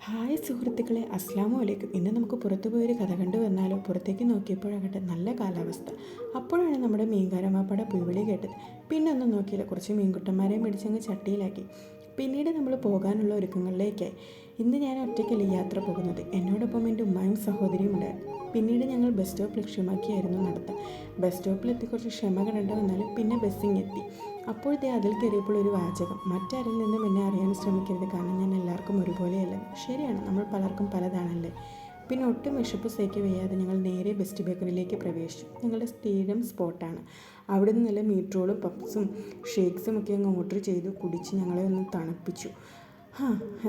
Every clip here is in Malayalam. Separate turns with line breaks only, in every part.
ഹായ് സുഹൃത്തുക്കളെ, അസ്സലാമു അലൈക്കും. ഇന്ന് നമുക്ക് പുറത്തു പോയൊരു കഥ കണ്ടു വന്നാലോ? പുറത്തേക്ക് നോക്കിയപ്പോഴാകട്ടെ നല്ല കാലാവസ്ഥ. അപ്പോഴാണ് നമ്മുടെ മീൻകാരമാപ്പയുടെ പുവിളി കേട്ടത്. പിന്നെ ഒന്നും നോക്കിയില്ല, കുറച്ച് മീൻകുട്ടന്മാരെ മേടിച്ചങ്ങ് ചട്ടിയിലാക്കി. പിന്നീട് നമ്മൾ പോകാനുള്ള ഒരുക്കങ്ങളിലേക്കായി. ഇന്ന് ഞാൻ ഒറ്റയ്ക്കല്ല യാത്ര പോകുന്നത്, എന്നോടൊപ്പം എൻ്റെ ഉമ്മായും സഹോദരിയും ഉണ്ടായിരുന്നു. പിന്നീട് ഞങ്ങൾ ബസ് സ്റ്റോപ്പ് ലക്ഷ്യമാക്കിയായിരുന്നു നടത്തം. ബസ് സ്റ്റോപ്പിലെത്തി കുറച്ച് ക്ഷമ കടേണ്ട വന്നാലും പിന്നെ ബസ്സിങ് എത്തി. അപ്പോഴത്തെ അതിൽ കയറിയപ്പോൾ ഒരു വാചകം: മറ്റാരിൽ നിന്നും എന്നെ അറിയാൻ ശ്രമിക്കരുത്, കാരണം ഞാൻ എല്ലാവർക്കും ഒരുപോലെയല്ല. ശരിയാണ്, നമ്മൾ പലർക്കും പലതാണല്ലേ. പിന്നെ ഒട്ടും വിശപ്പ് സഹിക്ക് വയ്യാതെ ഞങ്ങൾ നേരെ ബെസ്റ്റ് ബേക്കറിയിലേക്ക് പ്രവേശിച്ചു. ഞങ്ങളുടെ സ്ഥിരം സ്പോട്ടാണ്. അവിടെ നിന്ന് നല്ല മീറ്റ്റോളും പപ്സും ഷേക്സും ഒക്കെ അങ്ങ് ഓർഡർ ചെയ്തു കുടിച്ച് ഞങ്ങളെ ഒന്ന് തണുപ്പിച്ചു.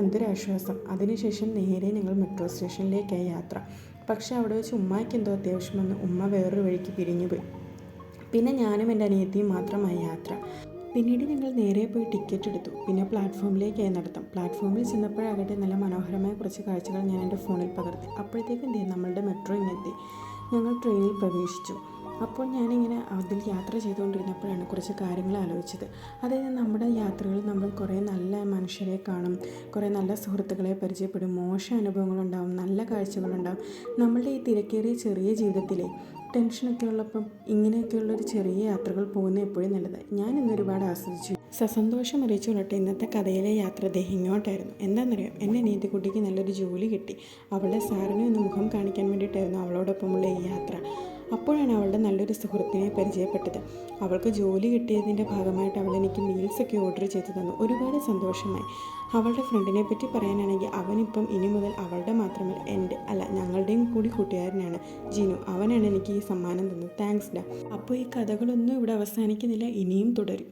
എന്തൊരാശ്വാസം. അതിനുശേഷം നേരെ ഞങ്ങൾ മെട്രോ സ്റ്റേഷനിലേക്കായി യാത്ര. പക്ഷേ അവിടെ വെച്ച് ഉമ്മായ്ക്ക് എന്തോ അത്യാവശ്യം വന്ന് ഉമ്മ വേറൊരു വഴിക്ക് പിരിഞ്ഞുപോയി. പിന്നെ ഞാനും എൻ്റെ അനിയത്തിയും മാത്രമായി യാത്ര. പിന്നീട് ഞങ്ങൾ നേരെ പോയി ടിക്കറ്റ് എടുത്തു. പിന്നെ പ്ലാറ്റ്ഫോമിലേക്കായി നടത്താം. പ്ലാറ്റ്ഫോമിൽ ചെന്നപ്പോഴാകട്ടെ നല്ല മനോഹരമായ കുറച്ച് കാഴ്ചകൾ ഞാൻ എൻ്റെ ഫോണിൽ പകർത്തി. അപ്പോഴത്തേക്കും നമ്മളുടെ മെട്രോ ഇങ്ങെത്തി. ഞങ്ങൾ ട്രെയിനിൽ പ്രവേശിച്ചു. അപ്പോൾ ഞാനിങ്ങനെ അതിൽ യാത്ര ചെയ്തുകൊണ്ടിരുന്നപ്പോഴാണ് കുറച്ച് കാര്യങ്ങൾ ആലോചിച്ചത്. അതായത് നമ്മുടെ യാത്രകളിൽ നമ്മൾ കുറേ നല്ല മനുഷ്യരെ കാണും, കുറേ നല്ല സുഹൃത്തുക്കളെ പരിചയപ്പെടും, മോശം അനുഭവങ്ങളുണ്ടാവും, നല്ല കാഴ്ചകളുണ്ടാവും. നമ്മളുടെ ഈ തിരക്കേറിയ ചെറിയ ജീവിതത്തിലെ ടെൻഷനൊക്കെ ഉള്ളപ്പം ഇങ്ങനെയൊക്കെയുള്ളൊരു ചെറിയ യാത്രകൾ പോകുന്നത് എപ്പോഴും നല്ലത്. ഞാൻ ഇന്നൊരുപാട് ആസ്വദിച്ചു. സസന്തോഷം അറിയിച്ചു കൊള്ളട്ടെ, ഇന്നത്തെ കഥയിലെ യാത്ര ഇങ്ങോട്ടായിരുന്നു. എന്താണെന്നറിയാം, എൻ്റെ അനിയത്തിക്കുട്ടിക്ക് നല്ലൊരു ജോലി കിട്ടി. അവളുടെ സാറിനെ ഒന്ന് മുഖം കാണിക്കാൻ വേണ്ടിയിട്ടായിരുന്നു അവളോടൊപ്പമുള്ള ഈ യാത്ര. അപ്പോഴാണ് അവളുടെ നല്ലൊരു സുഹൃത്തിനെ പരിചയപ്പെട്ടത്. അവൾക്ക് ജോലി കിട്ടിയതിൻ്റെ ഭാഗമായിട്ട് അവൾ എനിക്ക് മീൽസൊക്കെ ഓർഡർ ചെയ്തു തന്നു. ഒരുപാട് സന്തോഷമായി. അവളുടെ ഫ്രണ്ടിനെ പറ്റി പറയാനാണെങ്കിൽ അവനിപ്പം ഇനി മുതൽ അവളുടെ മാത്രമല്ല ഞങ്ങളുടെയും കൂടി കൂട്ടുകാരനാണ് ജിനു. അവനാണ് എനിക്ക് ഈ സമ്മാനം തന്നത്. താങ്ക്സ് ഡാ. അപ്പോൾ ഈ കഥകളൊന്നും ഇവിടെ അവസാനിക്കുന്നില്ല, ഇനിയും തുടരും.